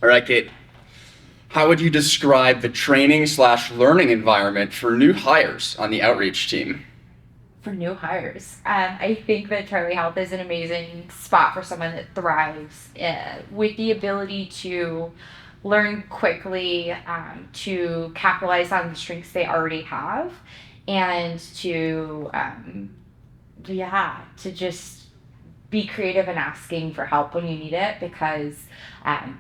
All right, Kate. How would you describe the training/learning environment for new hires on the outreach team? For new hires. I think that Charlie Health is an amazing spot for someone that thrives with the ability to learn quickly, to capitalize on the strengths they already have, and to just be creative and asking for help when you need it, because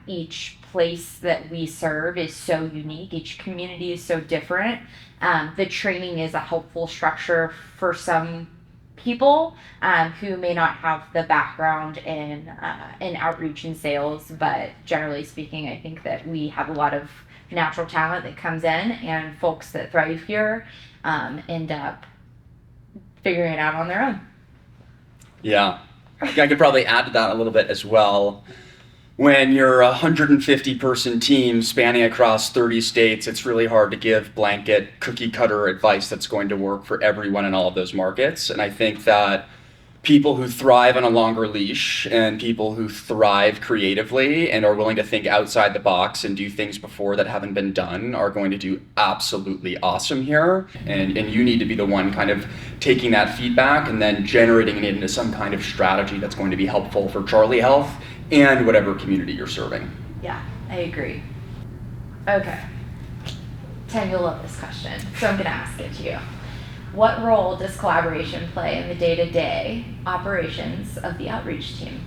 each place that we serve is so unique. Each community is so different. The training is a helpful structure for some people who may not have the background in outreach and sales, but generally speaking, I think that we have a lot of natural talent that comes in, and folks that thrive here end up figuring it out on their own. Yeah, I could probably add to that a little bit as well. When you're a 150-person team spanning across 30 states, it's really hard to give blanket cookie cutter advice that's going to work for everyone in all of those markets. And I think that people who thrive on a longer leash and people who thrive creatively and are willing to think outside the box and do things before that haven't been done are going to do absolutely awesome here. And you need to be the one kind of taking that feedback and then generating it into some kind of strategy that's going to be helpful for Charlie Health and whatever community you're serving. Yeah, I agree. Okay. Tim, you'll love this question, so I'm going to ask it to you. What role does collaboration play in the day-to-day operations of the outreach team?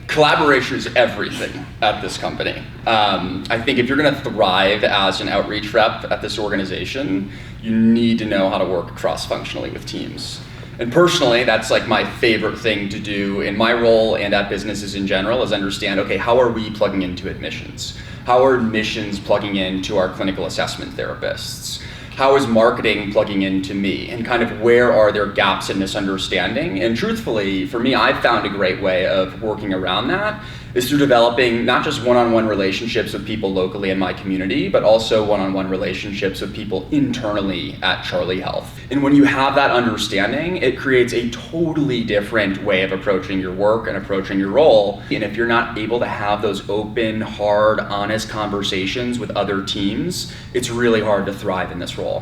Collaboration is everything at this company. I think if you're going to thrive as an outreach rep at this organization, you need to know how to work cross-functionally with teams. And personally, that's like my favorite thing to do in my role and at businesses in general, is understand, okay, how are we plugging into admissions? How are admissions plugging into our clinical assessment therapists? How is marketing plugging into me? And kind of where are there gaps and misunderstanding? And truthfully, for me, I've found a great way of working around that is through developing not just one-on-one relationships with people locally in my community, but also one-on-one relationships with people internally at Charlie Health. And when you have that understanding, it creates a totally different way of approaching your work and approaching your role. And if you're not able to have those open, hard, honest conversations with other teams, it's really hard to thrive in this role.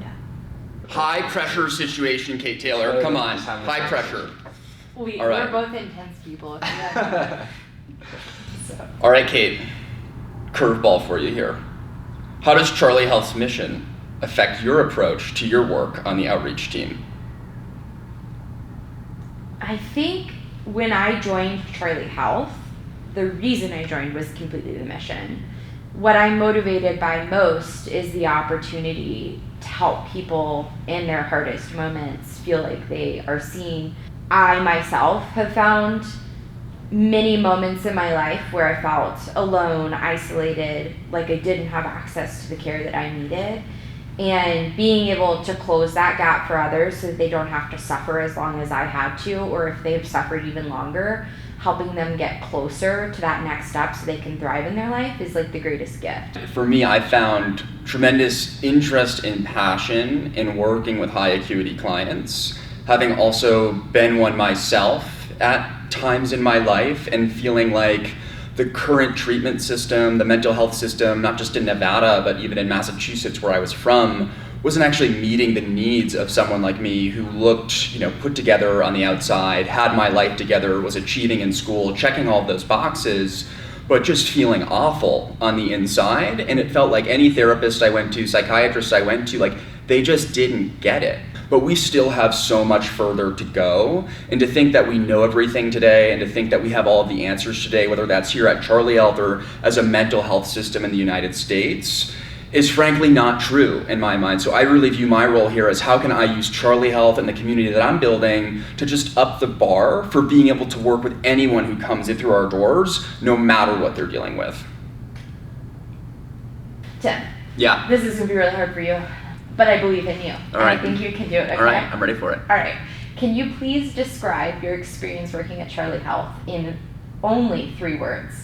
Yeah. High pressure situation, Kate Taylor. Come on, high pressure. We're both intense people. All right, Kate, curveball for you here. How does Charlie Health's mission affect your approach to your work on the outreach team? I think when I joined Charlie Health, the reason I joined was completely the mission. What I'm motivated by most is the opportunity to help people in their hardest moments feel like they are seen. I myself have found many moments in my life where I felt alone, isolated, like I didn't have access to the care that I needed. And being able to close that gap for others so that they don't have to suffer as long as I had to, or if they've suffered even longer, helping them get closer to that next step so they can thrive in their life is like the greatest gift. For me, I found tremendous interest and passion in working with high acuity clients, having also been one myself at times in my life and feeling like the current treatment system, the mental health system, not just in Nevada, but even in Massachusetts where I was from, wasn't actually meeting the needs of someone like me who looked, put together on the outside, had my life together, was achieving in school, checking all of those boxes, but just feeling awful on the inside. And it felt like any therapist I went to, psychiatrist I went to, like they just didn't get it. But we still have so much further to go. And to think that we know everything today and to think that we have all of the answers today, whether that's here at Charlie Health or as a mental health system in the United States, is frankly not true in my mind. So I really view my role here as how can I use Charlie Health and the community that I'm building to just up the bar for being able to work with anyone who comes in through our doors, no matter what they're dealing with. Tim. Yeah. This is going to be really hard for you, but I believe in you. All right. I think you can do it, okay? All right, I'm ready for it. All right. Can you please describe your experience working at Charlie Health in only 3 words?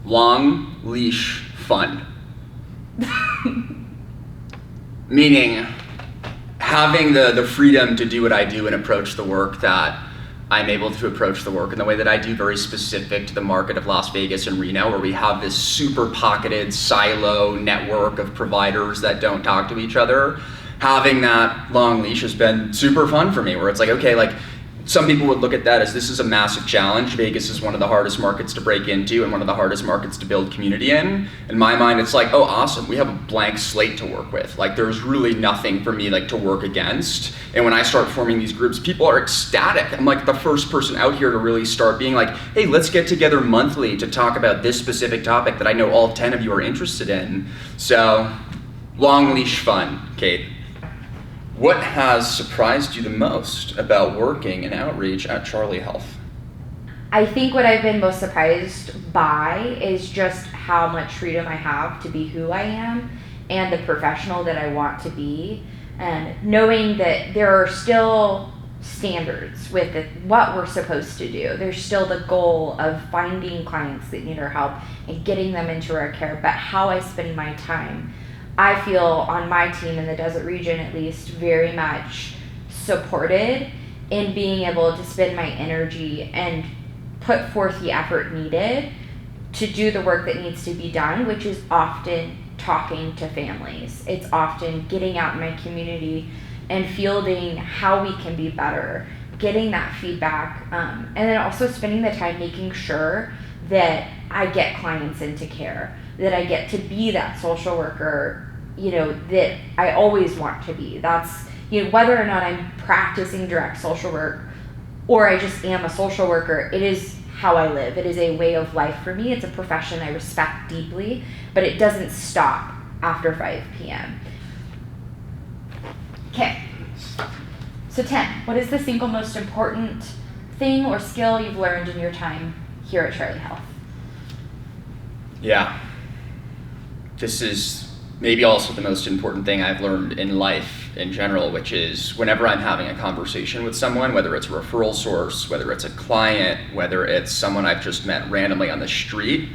Long leash fun. Meaning having the freedom to do what I do and approach the work that I'm able to approach the work in the way that I do, very specific to the market of Las Vegas and Reno, where we have this super pocketed silo network of providers that don't talk to each other. Having that long leash has been super fun for me, where it's like, okay, like some people would look at that as this is a massive challenge. Vegas is one of the hardest markets to break into and one of the hardest markets to build community in. In my mind, it's like, oh, awesome, we have a blank slate to work with. Like there's really nothing for me like to work against. And when I start forming these groups, people are ecstatic. I'm like the first person out here to really start being like, hey, let's get together monthly to talk about this specific topic that I know all 10 of you are interested in. So long leash fun, Kate. What has surprised you the most about working in outreach at Charlie Health? I think what I've been most surprised by is just how much freedom I have to be who I am and the professional that I want to be, and knowing that there are still standards with what we're supposed to do. There's still the goal of finding clients that need our help and getting them into our care, but how I spend my time, I feel on my team in the desert region at least very much supported in being able to spend my energy and put forth the effort needed to do the work that needs to be done, which is often talking to families. It's often getting out in my community and fielding how we can be better, getting that feedback, and then also spending the time making sure that I get clients into care, that I get to be that social worker, that I always want to be. That's, whether or not I'm practicing direct social work or I just am a social worker, it is how I live. It is a way of life for me. It's a profession I respect deeply, but it doesn't stop after 5 p.m. Okay, so 10, what is the single most important thing or skill you've learned in your time here at Charlie Health? Yeah, this is maybe also the most important thing I've learned in life in general, which is whenever I'm having a conversation with someone, whether it's a referral source, whether it's a client, whether it's someone I've just met randomly on the street,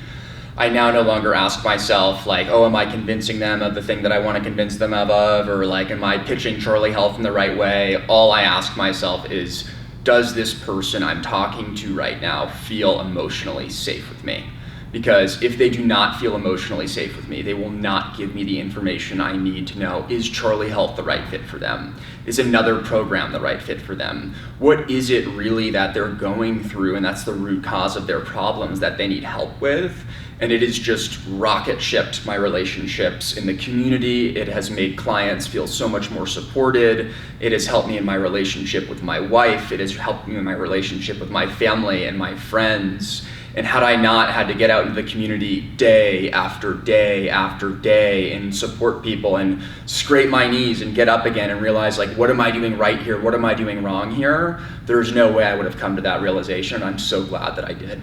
I now no longer ask myself like, oh, am I convincing them of the thing that I want to convince them of, or like, am I pitching Charlie Health in the right way? All I ask myself is, does this person I'm talking to right now feel emotionally safe with me? Because if they do not feel emotionally safe with me, they will not give me the information I need to know, is Charlie Health the right fit for them? Is another program the right fit for them? What is it really that they're going through, and that's the root cause of their problems that they need help with? And it has just rocket shipped my relationships in the community. It has made clients feel so much more supported. It has helped me in my relationship with my wife. It has helped me in my relationship with my family and my friends. And had I not had to get out into the community day after day after day and support people and scrape my knees and get up again and realize, like, what am I doing right here? What am I doing wrong here? There's no way I would have come to that realization. I'm so glad that I did.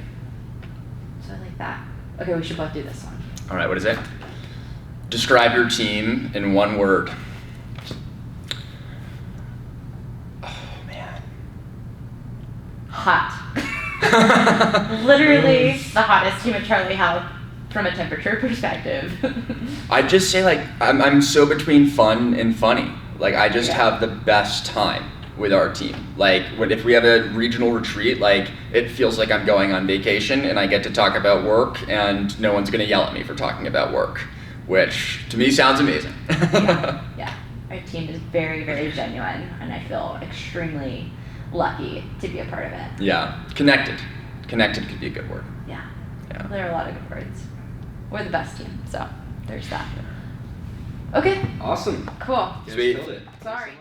So I like that. Okay, we should both do this one. All right, what is it? Describe your team in one word. Oh, man. Hot. Literally the hottest team at Charlie Health from a temperature perspective. I'd just say, like, I'm so between fun and funny. Like, I just have the best time with our team. Like, if we have a regional retreat, like, it feels like I'm going on vacation and I get to talk about work and no one's gonna yell at me for talking about work, which to me sounds amazing. Yeah. Our team is very, very genuine, and I feel extremely lucky to be a part of it. Yeah, connected. Connected could be a good word. Yeah. There are a lot of good words. We're the best team, so there's that. Okay. Awesome. Cool. Sweet. Killed it. Sorry.